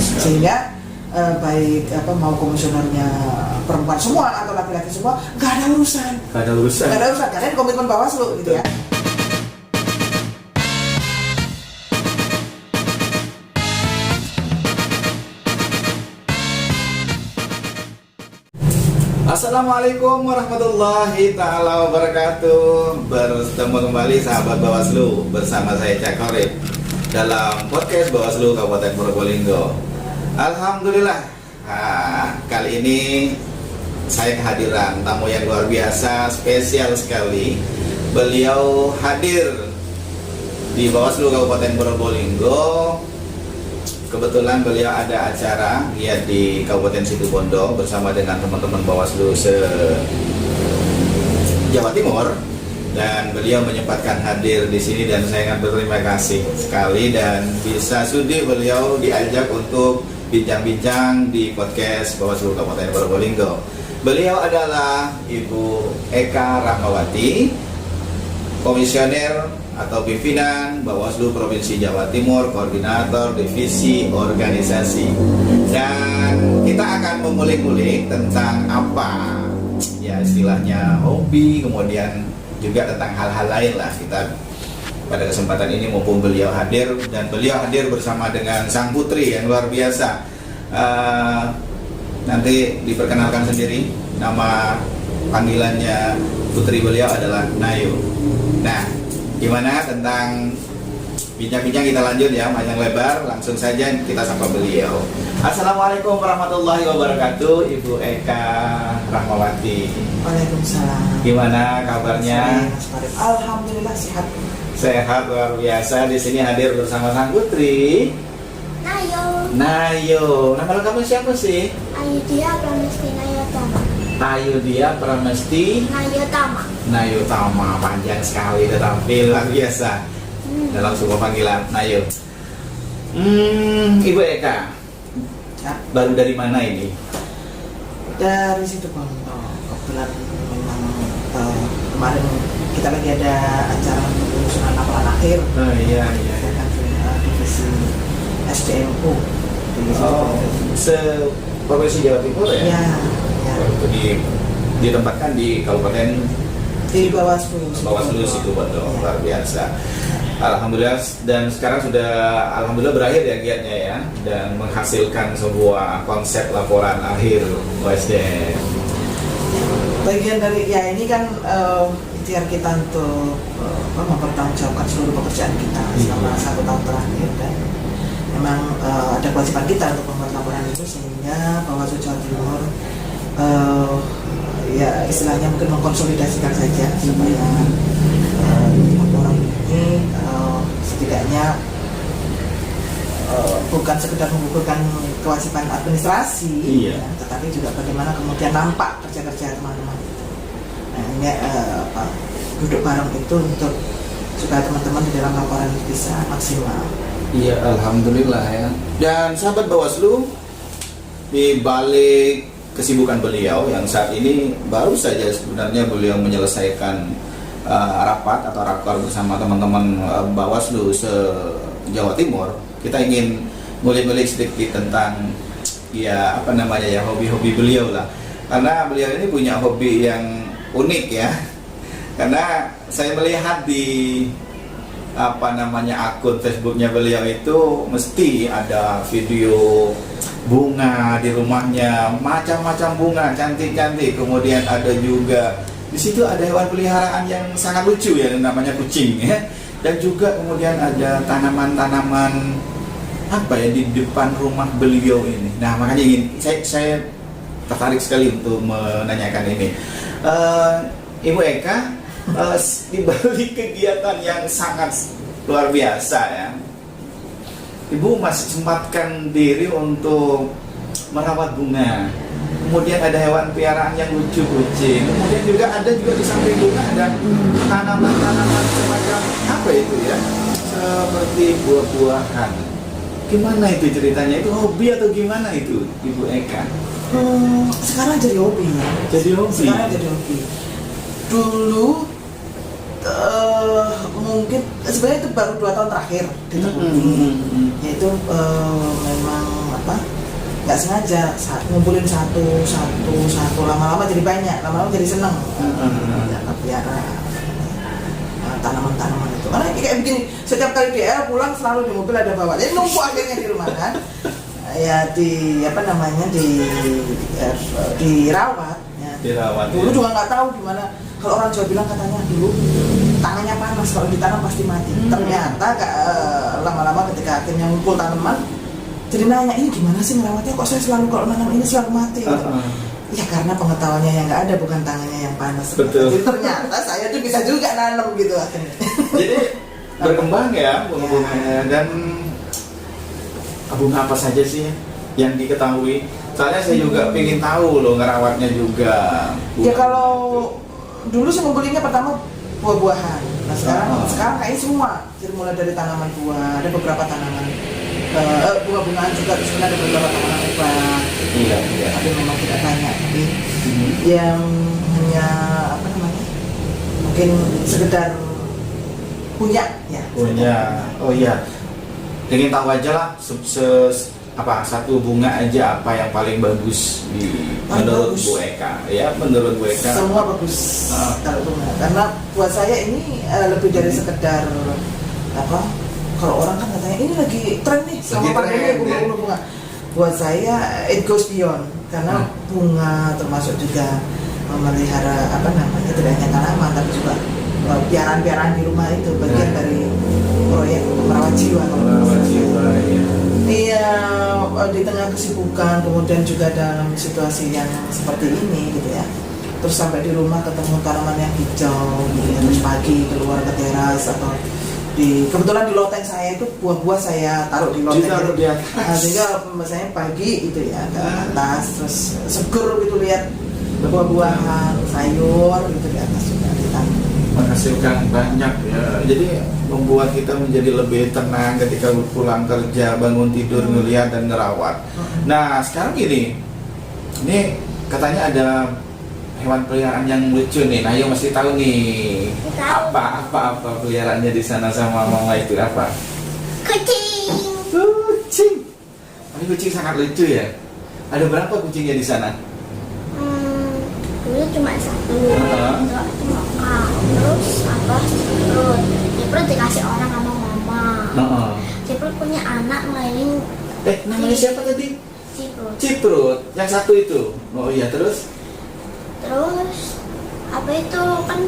Sehingga baik mau komisionernya perempuan semua atau laki-laki semua nggak ada urusan karena ini komitmen Bawaslu gitu ya. Assalamualaikum warahmatullahi ta'ala wabarakatuh. Bertemu kembali sahabat Bawaslu bersama saya Cak Korib dalam podcast Bawaslu Kabupaten Probolinggo. Alhamdulillah, kali ini saya kehadiran tamu yang luar biasa, spesial sekali. Beliau hadir di Bawaslu Kabupaten Probolinggo. Kebetulan beliau ada acara ya di Kabupaten Situbondo bersama dengan teman-teman Bawaslu Jawa Timur, dan beliau menyempatkan hadir di sini dan saya sangat berterima kasih sekali dan bisa sudi beliau diajak untuk bincang-bincang di podcast Bawaslu Kabupaten Probolinggo. Beliau adalah Ibu Eka Rahmawati, komisioner atau pimpinan Bawaslu Provinsi Jawa Timur, koordinator divisi organisasi. Dan kita akan mengulik-ulik tentang apa ya istilahnya hobi, kemudian juga tentang hal-hal lain lah. Kita pada kesempatan ini mumpung beliau hadir, dan beliau hadir bersama dengan sang putri yang luar biasa. Nanti diperkenalkan sendiri, nama panggilannya putri beliau adalah Nayu. Nah, gimana tentang bincang-bincang kita lanjut ya, panjang lebar, langsung saja kita sapa beliau. Assalamualaikum warahmatullahi wabarakatuh, Ibu Eka Rahmawati. Waalaikumsalam. Gimana kabarnya? Alhamdulillah sehat. Sehat luar biasa. Di sini hadir bersama sang putri Nayo. Nama lengkapnya siapa sih? Ayudhya Pramesti Nayotama. Ayudhya Pramesti Nayotama. Panjang sekali tetapi luar biasa dalam sebuah panggilan Nayo. Ibu Eka Ya. baru dari mana ini? Dari situ Bang. Kebetulan memang kemarin kita lagi ada acara penyusunan laporan akhir. Oh iya. Divisi SDMU. Provinsi Jawa Timur ya? Ya. Itu ditempatkan di Kabupaten Di Bawaslu Situbondo. Luar biasa. Alhamdulillah, dan sekarang sudah alhamdulillah berakhir ya giatnya ya, dan menghasilkan sebuah konsep laporan akhir OSDM. Bagian dari ya ini kan ikhtiar kita untuk mempertanggungjawabkan seluruh pekerjaan kita selama 1 tahun terakhir, dan memang ada kewajiban kita untuk membuat laporan itu sehingga Bawaslu Jawa Timur ya istilahnya mungkin mengkonsolidasikan saja supaya laporan ini setidaknya bukan sekedar mengukurkan kewajiban administrasi, iya, ya, tetapi juga bagaimana kemudian nampak kerja-kerja teman-teman itu. Nah ini duduk bareng itu untuk supaya teman-teman di dalam laporan itu bisa maksimal. Iya, alhamdulillah ya. Dan sahabat Bawaslu, di balik kesibukan beliau yang saat ini baru saja sebenarnya beliau menyelesaikan rapat atau rakor bersama teman-teman Bawaslu se-Jawa Timur, kita ingin ngulik-ngulik sedikit tentang ya hobi-hobi beliau lah. Karena beliau ini punya hobi yang unik ya. Karena saya melihat di akun Facebooknya beliau itu mesti ada video bunga di rumahnya, macam-macam bunga cantik-cantik. Kemudian ada juga di situ ada hewan peliharaan yang sangat lucu ya, namanya kucing ya. Dan juga kemudian ada tanaman-tanaman di depan rumah beliau ini. Nah makanya saya tertarik sekali untuk menanyakan ini. Ibu Eka, di balik kegiatan yang sangat luar biasa ya, Ibu masih sempatkan diri untuk merawat bunga. Kemudian ada hewan piaraan yang lucu, kucing. Kemudian juga ada di samping bunga ada tanaman-tanaman semacam itu ya, seperti buah-buahan. Gimana itu ceritanya? Itu hobi atau gimana itu, Ibu Eka? Sekarang jadi hobi. Sekarang jadi hobi. Dulu mungkin sebenarnya itu baru 2 tahun terakhir ditekuni, yaitu memang nggak sengaja ngumpulin satu lama-lama jadi banyak, lama-lama jadi seneng pelihara tanaman-tanaman itu. Karena kayak begini, setiap kali dia pulang selalu di mobil ada bawa, jadi numpuk akhirnya di rumah kan. Ya dirawat. Ya. Dirawat. Dulu juga nggak tahu gimana. Kalau orang Jawa bilang katanya dulu tangannya panas, kalau ditanam pasti mati. Ternyata lama-lama ketika akhirnya ngumpul tanaman, jadi nanya, ini gimana sih ngerawatnya, kok saya selalu kalau nanam ini selalu mati gitu. Ya karena pengetahuannya yang nggak ada, bukan tangannya yang panas. Betul. Jadi ternyata saya tuh bisa juga nanam gitu akhirnya. Jadi berkembang ya bunga-bunganya. Dan bunga apa saja sih yang diketahui? Soalnya saya juga pengen tahu loh ngerawatnya juga. Ya kalau dulu saya ngumpulnya pertama buah-buahan. Nah sekarang kayaknya semua. Jadi mulai dari tanaman buah, ada beberapa tanaman bunga-bungaan juga, di sini ada beberapa tanaman obat. Iya. Tapi memang tidak banyak. Tapi yang hanya mungkin sekedar punya ya. Punya. Oh iya. Ingin tahu aja lah satu bunga aja apa yang paling bagus menurut Bu Eka. Ya, menurut Bu Eka. Semua bagus kalau bunga. Karena buat saya ini lebih dari sekedar kalau orang kan katanya ini lagi tren nih sama pandemi bunga. Buat saya it goes beyond, karena bunga termasuk juga memelihara tidak hanya tanaman tapi juga piaraan-piaraan di rumah itu bagian dari proyek merawat jiwa. Iya, di tengah kesibukan, kemudian juga dalam situasi yang seperti ini gitu ya. Terus sampai di rumah ketemu tanaman yang hijau gitu ya. Terus pagi keluar ke teras atau kebetulan di loteng saya itu buah-buah saya taruh di loteng gitu. Sehingga misalnya pagi itu ya ke atas, terus seger gitu lihat buah-buahan, sayur gitu di atas juga ditanam. Menghasilkan banyak ya. Jadi membuat kita menjadi lebih tenang ketika pulang kerja, bangun tidur, ngelihat dan ngerawat. Nah sekarang ini katanya ada hewan peliharaan yang lucu nih. Nah, Ayo mesti tahu nih apa peliharaannya di sana sama mama itu apa? Kucing. Ini kucing sangat lucu ya. Ada berapa kucingnya di sana? Dulu cuma satu. Terus Ciprut dikasih orang sama mama. Ciprut punya anak ngelainin. Namanya siapa tadi? Ciprut. Yang satu itu. Oh iya, terus itu kan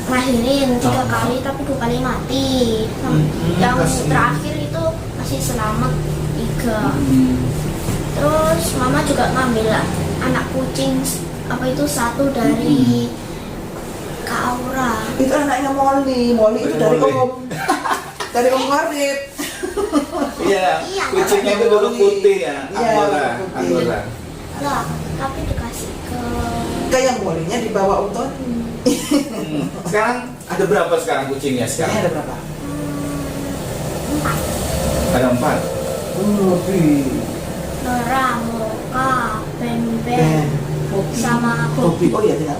ngelahirin 3 kali tapi 2 kali mati. Yang terakhir itu masih selamat 3. Terus mama juga ngambil anak kucing satu dari Kak Aura. Itu anaknya Molly itu dari Om Warid. Iya, kucingnya itu dulu putih ya, Angora. Lah, tapi dikasih ke yang Molly-nya dibawa Om Tony. Sekarang ada berapa sekarang kucingnya sekarang? Ada berapa? 4. Ada 4. Lebih. Nora, Moka, Ben, sama Bobby. Oh iya, tidak.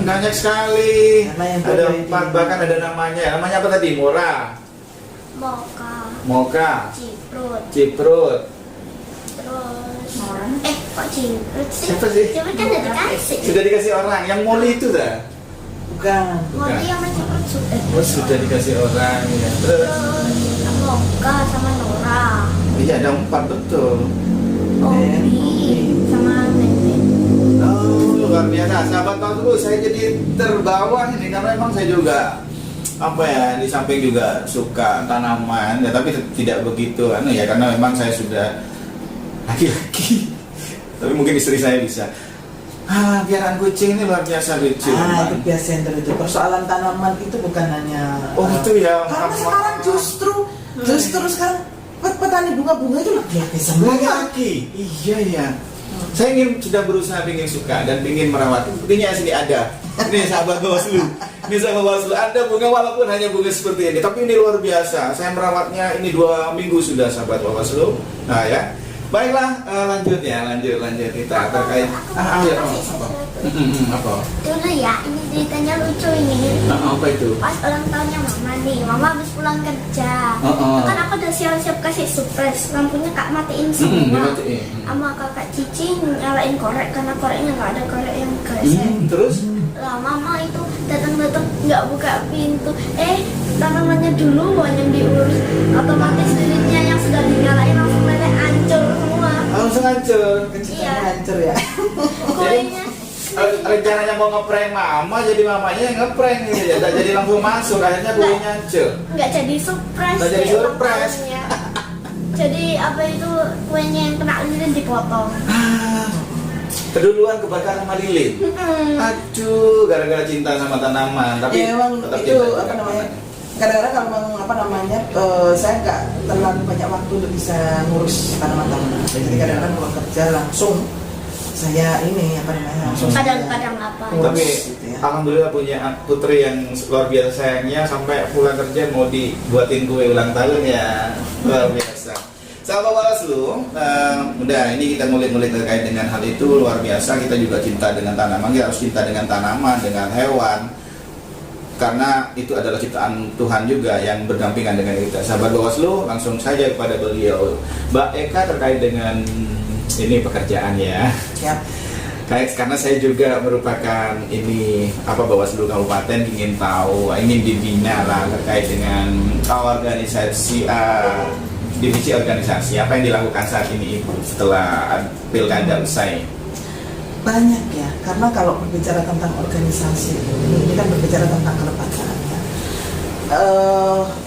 Banyak sekali. Ada 4, itu. bahkan ada namanya. Namanya apa tadi? Moka, Ciprut. Terus kok Ciprut sih? Siapa sih? Ciprut kan udah dikasih. Sudah dikasih orang. Yang Molly itu dah? Bukan. Molly sama Ciprut sudah. Oh, sudah dikasih orang ya. Terus Moka sama Nora. iya, ada 4 betul. Obi sama Ben. Oh, luar biasa. Sahabat Tahu, saya jadi terbawa ini karena emang saya juga di samping juga suka tanaman ya, tapi tidak begitu ya, karena memang saya sudah laki-laki. Tapi mungkin istri saya bisa. Piaraan kucing ini luar biasa lucu. Itu biasa yang itu. Persoalan tanaman itu bukan hanya itu ya. Karena sekarang justru sekarang petani bunga-bunga itu lebih laki. Iya ya. Saya sudah berusaha suka dan ingin merawat. Buktinya sini ada. Ini sahabat Bawaslu. Ada bunga walaupun hanya bunga seperti ini, tapi ini luar biasa. Saya merawatnya ini 2 minggu sudah, sahabat Bawaslu. Nah ya. Baiklah, lanjut kita terkait ayo apa? Dulu ya, ini ceritanya lucu ini. Apa itu? Pas ulang tahunnya mama nih, mama habis pulang kerja. Kan aku udah siap-siap kasih surprise, lampunya kak matiin semua. Sama kakak Cici nyalain korek karena koreknya nggak ada korek yang kresek. Terus? Lah mama itu datang nggak buka pintu. Tanamannya dulu yang diurus, otomatis lilinnya yang sudah dinyalain langsung leleh hancur semua. Langsung hancur. Kecilannya hancur ya. Kuenya Rencananya mau ngeprank mama, jadi mamanya yang ngeprank gitu ya. Jadi langsung masuk, akhirnya kuenya hancur. nggak jadi surprise. Nggak jadi deh ulang surprise. tahunnya. Jadi apa itu kuenya yang kena lilin dipotong. Keduluan kebakaran sama lilin. Aduh, gara-gara cinta sama tanaman. Tapi Ya emang tetap itu cinta. apa namanya? Kadang-kadang kalau memang apa namanya, saya nggak terlalu banyak waktu untuk bisa ngurus tanaman-tanaman. Jadi kadang-kadang pulang kerja langsung saya ini apa namanya langsung Kadang-kadang apa? Tapi gitu ya. alhamdulillah punya putri yang luar biasa sayangnya, sampai pulang kerja mau dibuatin kue ulang tahun ya, luar biasa. Sahabat Bawaslu, udah ini kita ngulik-ngulik terkait dengan hal itu, luar biasa. Kita juga cinta dengan tanaman, kita harus cinta dengan tanaman, dengan hewan, karena itu adalah ciptaan Tuhan juga yang berdampingan dengan kita. Sahabat Bawaslu, langsung saja kepada beliau, Mbak Eka, terkait dengan ini pekerjaan ya. Siap. Karena saya juga merupakan ini Bawaslu Kabupaten ingin tahu, ingin dibina lah terkait dengan organisasi divisi organisasi apa yang dilakukan saat ini Ibu setelah pilkada usai. Banyak ya, karena kalau berbicara tentang organisasi ini kan berbicara tentang kelembagaan ya.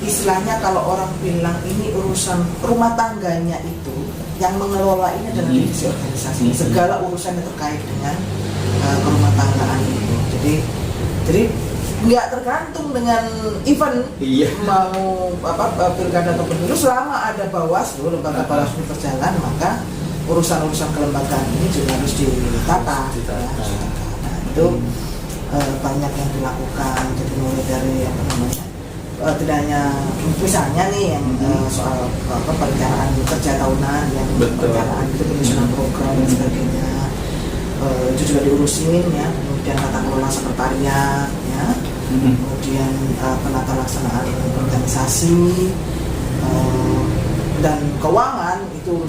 Istilahnya kalau orang bilang ini urusan rumah tangganya itu, yang mengelola ini adalah divisi organisasi. Segala urusan yang terkait dengan rumah tanggaan itu. Jadi nggak tergantung dengan event mau pilkada atau pemilu, selama ada Bawaslu, lembaga Bawaslu berjalan, maka urusan-urusan kelembagaan ini juga harus ditata. Ya. Nah, itu banyak yang dilakukan. Jadi mulai dari apa namanya, tidak hanya misalnya nih yang soal perencanaan kerja tahunan, yang perencanaan itu penyusunan program dan sebagainya, itu juga diurusin ya. Kemudian tata kelola sekretariat ya, kemudian penata laksanaan organisasi dan keuangan, itu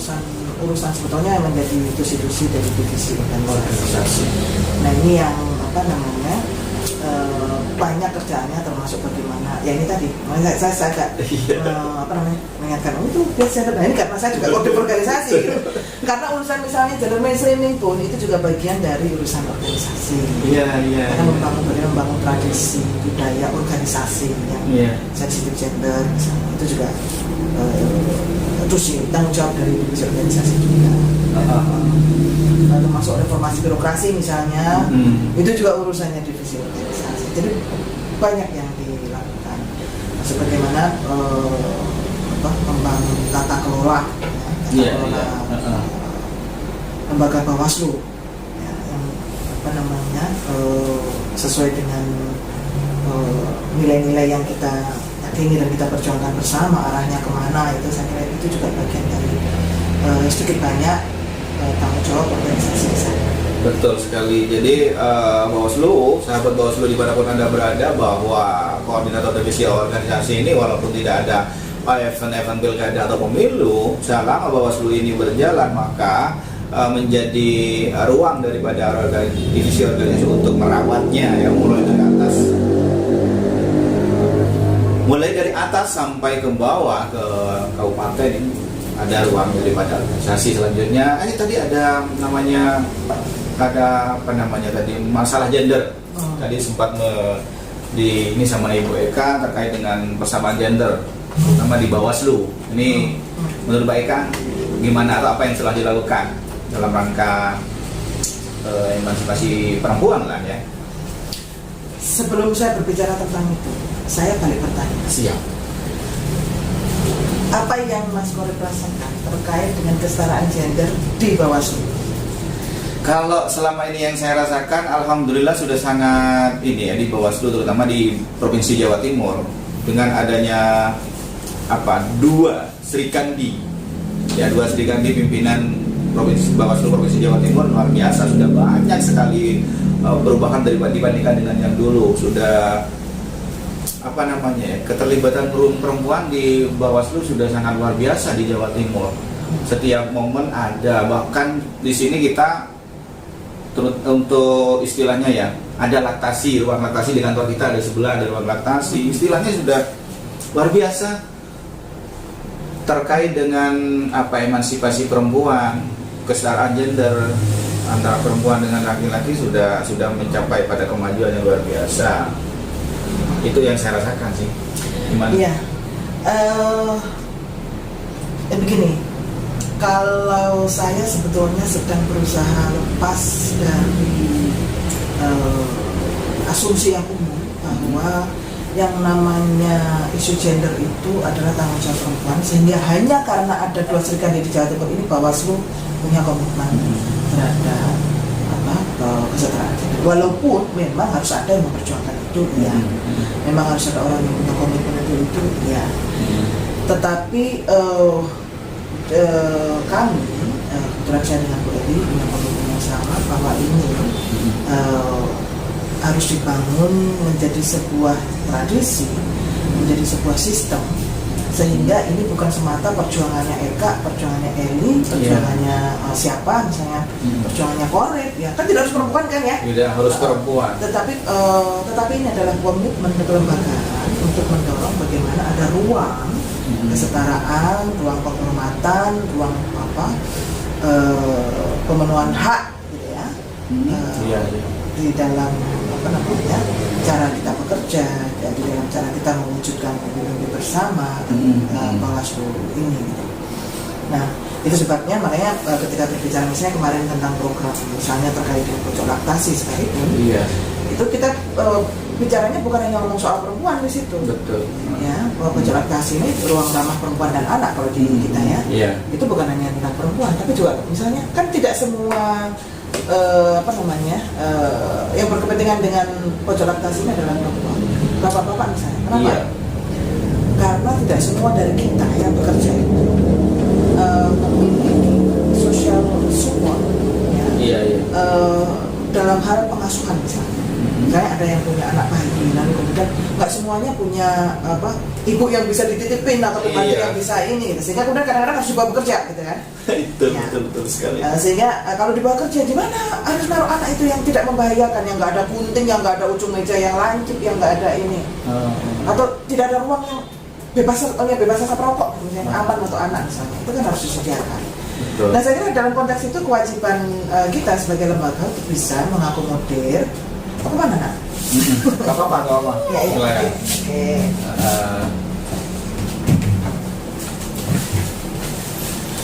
urusan sebetulnya yang menjadi institusi dari divisi organisasi. Nah ini yang apa namanya, banyak kerjaannya, termasuk bagaimana ya ini tadi saya agak mengingatkan itu biasa. Nah ini karena saya juga kode organisasi gitu. Karena urusan misalnya jalur mainstreaming pun itu juga bagian dari urusan organisasi. Karena membangun tradisi budaya organisasi yang sensitif gender misalnya, itu juga itu sih tanggung jawab dari divisi organisasi juga. Termasuk reformasi birokrasi misalnya, itu juga urusannya divisi organisasi. Jadi banyak yang dilakukan. Sebagaimana membangun tata kelola, lembaga Bawaslu, ya, yang apa namanya sesuai dengan nilai-nilai yang kita yakini dan kita perjuangkan bersama, arahnya kemana, itu saya kira itu juga bagian dari sedikit banyak tanggung jawab organisasi di sana. Betul sekali. Jadi Bawaslu, sahabat Bawaslu dimanapun Anda berada, bahwa koordinator divisi organisasi ini walaupun tidak ada event-event pilkada atau pemilu, selama Bawaslu ini berjalan maka menjadi ruang daripada divisi organisasi untuk merawatnya, ya, mulai dari atas sampai ke bawah ke kabupaten ini ada ruang daripada organisasi. Selanjutnya tadi ada tadi masalah gender. Tadi sempat ini sama Ibu Eka terkait dengan persamaan gender sama di Bawaslu. Ini menurut Mbak Eka gimana, atau apa yang telah dilakukan dalam rangka emansipasi perempuan lah ya? Sebelum saya berbicara tentang itu, saya balik bertanya. Siap. Apa yang Mas Korip rasakan terkait dengan kesetaraan gender di Bawaslu? Kalau selama ini yang saya rasakan, alhamdulillah sudah sangat ini ya, di Bawaslu, terutama di Provinsi Jawa Timur, dengan adanya 2 Sri Kandi Ya, dua Sri Kandi pimpinan Provinsi Bawaslu Provinsi Jawa Timur luar biasa, sudah banyak sekali perubahan dibandingkan dengan yang dulu. Sudah keterlibatan perempuan di Bawaslu sudah sangat luar biasa di Jawa Timur. Setiap momen ada, bahkan di sini kita untuk istilahnya ya, ada laktasi, ruang laktasi di kantor kita ada sebelah, ada ruang laktasi. Istilahnya sudah luar biasa terkait dengan emansipasi perempuan, kesetaraan gender antara perempuan dengan laki-laki sudah mencapai pada kemajuan yang luar biasa. Itu yang saya rasakan sih. Gimana? Iya. Begini, kalau saya sebetulnya sedang berusaha lepas dari asumsi yang umum bahwa yang namanya isu gender itu adalah tanggung jawab perempuan, sehingga hanya karena ada 2 Sri Kandi di Jawa Timur ini Bawaslu punya komitmen terhadap kesetaraan gender. Walaupun memang harus ada yang memperjuangkan itu, ya, memang harus ada orang yang punya komitmen itu, ya. Tetapi kami, kebetulan saya dengan Bu Eli punya komitmen yang sama bahwa ini harus dibangun menjadi sebuah tradisi, menjadi sebuah sistem, sehingga ini bukan semata perjuangannya Eka, perjuangannya Eli, perjuangannya siapa misalnya, perjuangannya Korep, ya kan tidak harus perempuan kan ya? Tidak harus perempuan. Tetapi ini adalah komitmen kelembagaan untuk mendorong bagaimana ada ruang kesetaraan, ruang penghormatan, ruang pemenuhan hak, gitu ya. Di dalam cara kita bekerja, di dalam cara kita mewujudkan pemilu bersama Bawaslu ini. Gitu. Nah, itu sebabnya makanya ketika berbicara misalnya kemarin tentang program misalnya terkait dengan pojok laktasi sekalipun, itu kita bicaranya bukan hanya ngomong soal perempuan di situ. Betul. Ya, bahwa pojok laktasi ini ruang ramah perempuan dan anak kalau di kita ya. Itu bukan hanya tentang perempuan, tapi juga misalnya kan tidak semua yang berkepentingan dengan pojok laktasi ini adalah perempuan, bapak-bapak misalnya. Kenapa? Karena tidak semua dari kita yang bekerja itu memiliki social support, ya, dalam hal pengasuhan misalnya. Misalnya ada yang punya anak bayi, lalu kemudian nggak semuanya punya ibu yang bisa dititipin atau pembantu yang bisa ini, sehingga kemudian kadang-kadang harus dibawa bekerja, gitu kan? Itu betul sekali. Sehingga kalau dibawa kerja di mana harus naruh anak itu yang tidak membahayakan, yang nggak ada gunting, yang nggak ada ujung meja yang lancip, yang nggak ada ini, atau tidak ada ruang yang bebas asap rokok, yang aman untuk anak misalnya, itu kan harus disediakan. Betul. Nah, saya kira dalam konteks itu kewajiban kita sebagai lembaga untuk bisa mengakomodir. Apa mana nak? Gak apa-apa. Ya.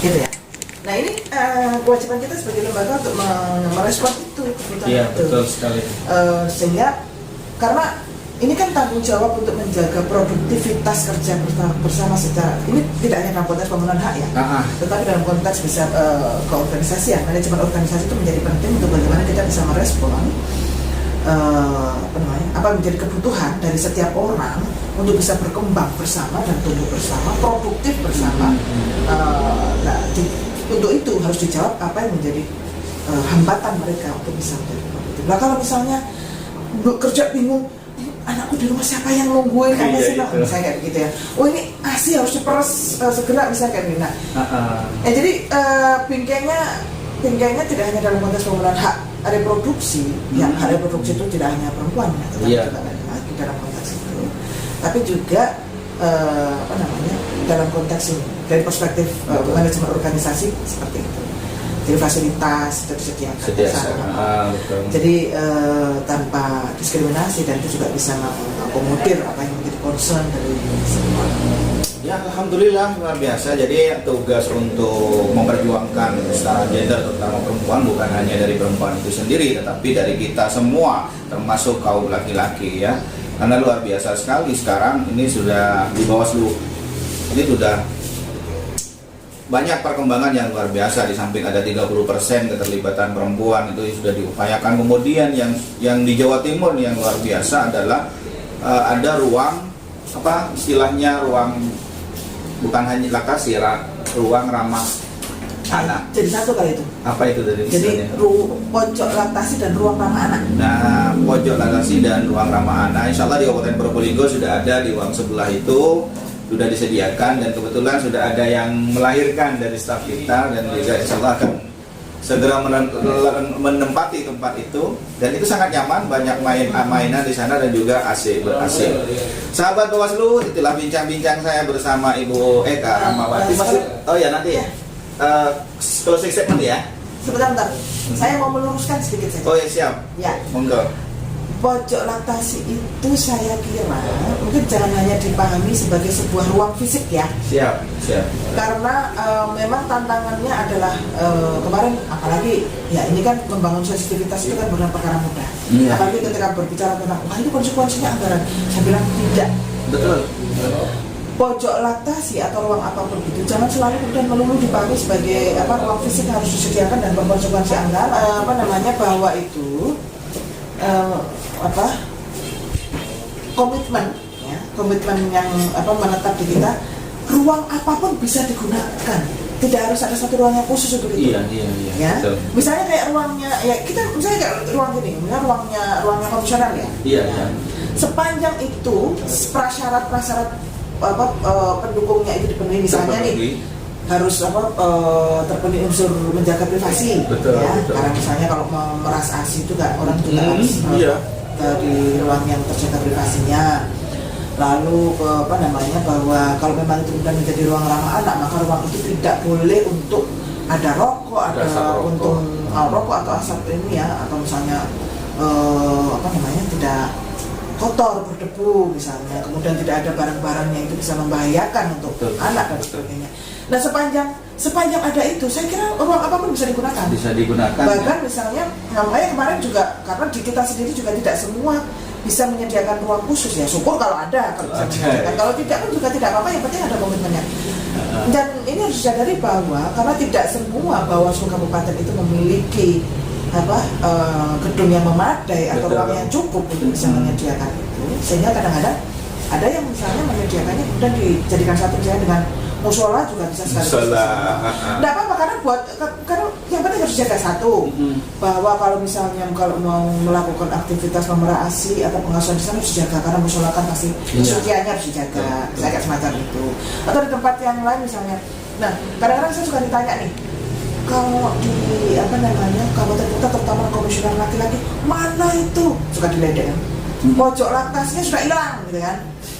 Gitu ya. Nah ini kewajiban kita sebagai lembaga untuk merespon itu kebutuhan itu. Betul sekali. Sehingga karena ini kan tanggung jawab untuk menjaga produktivitas kerja bersama secara ini tidak hanya dalam konteks pemenuhan hak ya, tetapi dalam konteks bisa keorganisasian, manajemen organisasi itu menjadi penting untuk bagaimana kita bisa merespon menjadi kebutuhan dari setiap orang untuk bisa berkembang bersama dan tumbuh bersama, produktif bersama. Untuk itu harus dijawab apa yang menjadi hambatan mereka untuk bisa menjadi produktif. Nah kalau misalnya kerja bingung, anakku di rumah siapa yang nungguin, misalnya kayak begitu ya. Oh ini ASI harus diperes segera, misalnya kayak gini. Jadi bingkainya tidak hanya dalam konteks pemenuhan hak reproduksi, yang hak reproduksi itu tidak hanya perempuan, tetapi juga laki dalam konteks itu, tapi juga dalam konteks ini dari perspektif manajemen organisasi seperti itu. Jadi fasilitas itu disediakan. Jadi tanpa diskriminasi, dan itu juga bisa mengakomodir apa yang menjadi concern dari semua. Ya, alhamdulillah luar biasa. Jadi tugas untuk memperjuangkan kesetaraan gender terutama perempuan bukan hanya dari perempuan itu sendiri, tetapi dari kita semua, termasuk kaum laki-laki ya. Karena luar biasa sekali sekarang ini sudah di Bawaslu ini sudah banyak perkembangan yang luar biasa. Di samping ada 30% keterlibatan perempuan itu sudah diupayakan. Kemudian yang di Jawa Timur yang luar biasa adalah ada ruang istilahnya ruang bukan hanya laktasi, ruang ramah anak. Jadi satu kali itu. Apa itu dari Jadi istilahnya? pojok laktasi dan ruang ramah anak. Nah, pojok laktasi dan ruang ramah anak, insya Allah di Kabupaten Probolinggo sudah ada di ruang sebelah itu, sudah disediakan, dan kebetulan sudah ada yang melahirkan dari staf kita, dan juga insya Allah akan segera menempati tempat itu, dan itu sangat nyaman, banyak mainan di sana dan juga AC ber-AC. Sahabat Bawaslu, itulah bincang-bincang saya bersama Ibu Eka Rahmawati. Oh ya, nanti ya. Closing statement ya. Sebentar. Saya mau meluruskan sedikit saja. Oh ya, siap. Ya. Monggo. Pojok laktasi itu saya kira mungkin jangan hanya dipahami sebagai sebuah ruang fisik ya. Siap. Karena memang tantangannya adalah kemarin, apalagi ya ini kan membangun sensitivitas itu kan bukan perkara mudah. Iya. Apalagi ketika berbicara tentang wah itu konsekuensinya anggaran, saya bilang tidak. Betul. Pojok laktasi atau ruang apapun itu jangan selalu kemudian melulu dipahami sebagai ruang fisik harus disediakan dan berkonsekuensi anggaran, bahwa itu komitmen yang menetap di kita. Ruang apapun bisa digunakan, tidak harus ada satu ruang yang khusus untuk itu. Iya. Ya, Betul. misalnya kayak ruangnya, ya kita misalnya kayak ruang ini, misalnya ruangnya komisioner ya. Iya. Sepanjang itu prasyarat pendukungnya itu dipenuhi, misalnya nih harus terpenuhi unsur menjaga privasi. Betul. Karena misalnya kalau memeras ASI itu orang juga harus di ruang yang terjaga privasinya. Lalu bahwa kalau memang itu sudah menjadi ruang ramah anak, maka ruang itu tidak boleh untuk ada rokok, ada untung rokok atau asap ini ya, atau misalnya tidak kotor, berdebu misalnya, kemudian tidak ada barang-barang yang itu bisa membahayakan untuk anak dan sebagainya. Nah, sepanjang ada itu, saya kira ruang apapun bisa digunakan. Bahkan misalnya, namanya kemarin juga karena di kita sendiri juga tidak semua bisa menyediakan ruang khusus ya. Syukur kalau ada, kalau bisa menyediakan. Kalau tidak pun juga tidak apa-apa, yang penting ada komitmennya. Dan ini harus disadari bahwa karena tidak semua Bawaslu Kabupaten itu memiliki gedung yang memadai atau ruang yang cukup untuk bisa menyediakan itu, sehingga kadang-kadang ada yang misalnya menyediakannya kemudian dijadikan satu misalnya dengan musola juga bisa sekali. Tidak apa-apa karena yang penting harus jaga satu, bahwa kalau misalnya mau melakukan aktivitas memerah ASI atau pengasuhan di sana harus dijaga, karena musola kan pasti kesuciannya harus dijaga, saya kayak semacam itu. Atau di tempat yang lain misalnya. Nah, kadang-kadang saya suka ditanya nih, kalau di kabupaten kita terutama komisioner laki-laki mana itu suka diledek kan, pojok laktasinya sudah hilang gitu kan.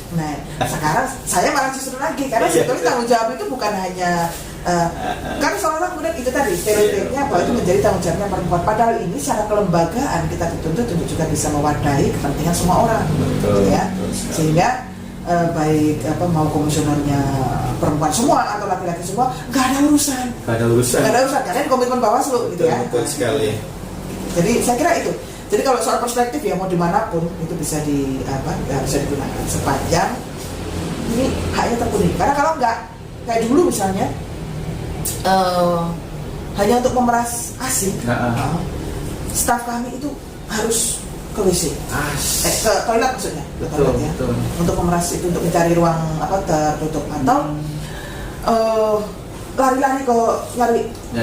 Nah, sekarang saya malah justru lagi karena sebetulnya tanggung jawab itu bukan hanya karena seolah-olah kemudian itu tadi stereotipnya bahwa itu menjadi tanggung jawabnya perempuan, padahal ini secara kelembagaan kita dituntut untuk juga bisa mewadahi kepentingan semua orang. Gitu ya. Sehingga baik mau komisionernya perempuan semua atau laki-laki semua nggak ada urusan karena komitmen Bawaslu gitu ya. Betul sekali. Jadi saya kira itu. Jadi kalau soal perspektif ya mau dimanapun itu bisa bisa digunakan sepanjang ini haknya terpenuhi. Karena kalau nggak kayak dulu misalnya hanya untuk memeras ASI, staf kami itu harus ke WC, ke toilet maksudnya, betul. Untuk memeras itu, untuk mencari ruang tertutup atau lari-lari ke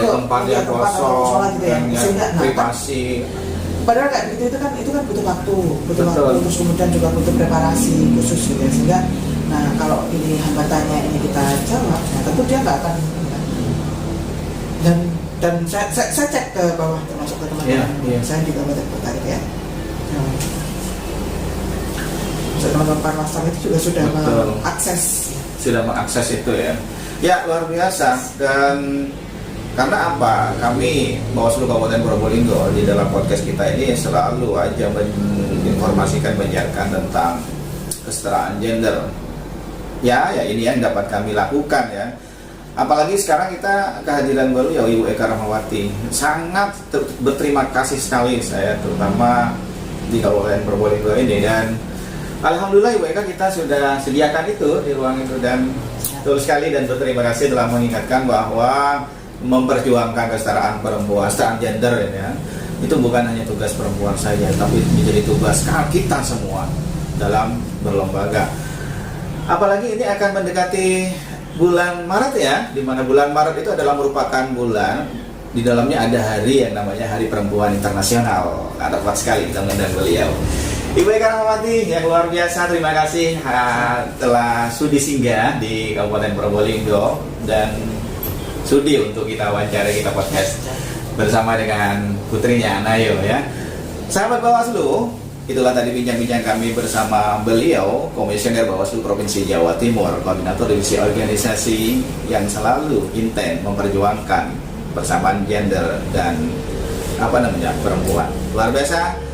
tempat yang kosong, gitu ya, sehingga privasi. Padahal kayak gitu itu kan butuh waktu, terus kemudian juga butuh preparasi khusus gitu ya, sehingga kalau ini hambatannya ini kita jawab, tentu dia nggak akan. Dan saya cek ke bawah termasuk ke teman-teman saya di Kabupaten Kota itu ya. Teman-teman Panwascam itu juga sudah mengakses itu ya. Ya, luar biasa. Dan karena apa? Kami Bawaslu Kabupaten Probolinggo di dalam podcast kita ini selalu aja menginformasikan, menyiarkan tentang kesetaraan gender. Ya ini yang dapat kami lakukan ya. Apalagi sekarang kita kehadiran baru ya Ibu Eka Rahmawati. Sangat berterima kasih sekali saya, terutama di Kabupaten Probolinggo ini, dan alhamdulillah Ibu Eka kita sudah sediakan itu di ruang itu, dan betul sekali dan berterima kasih telah mengingatkan bahwa memperjuangkan kesetaraan perempuan, kesetaraan gender ya, itu bukan hanya tugas perempuan saja, tapi menjadi tugas kita semua dalam berlembaga. Apalagi ini akan mendekati bulan Maret ya, di mana bulan Maret itu adalah merupakan bulan di dalamnya ada hari yang namanya Hari Perempuan Internasional. Nah, tepat sekali kita mengundang beliau. Ibu Eka Rahmawati yang luar biasa, terima kasih telah sudi singgah di Kabupaten Probolinggo dan sudi untuk kita wawancara, kita podcast bersama dengan putrinya Anayo ya. Sahabat Bawaslu, itulah tadi bincang-bincang kami bersama beliau, Komisioner Bawaslu Provinsi Jawa Timur, Koordinator Divisi Organisasi yang selalu intent memperjuangkan persamaan gender dan perempuan. Luar biasa.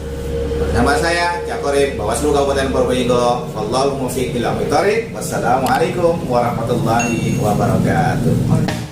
Bersama saya, Cak Korib, Bawaslu Kabupaten Probolinggo. Wallahu muwaffiq ila aqwamit thoriq. Wassalamualaikum warahmatullahi wabarakatuh.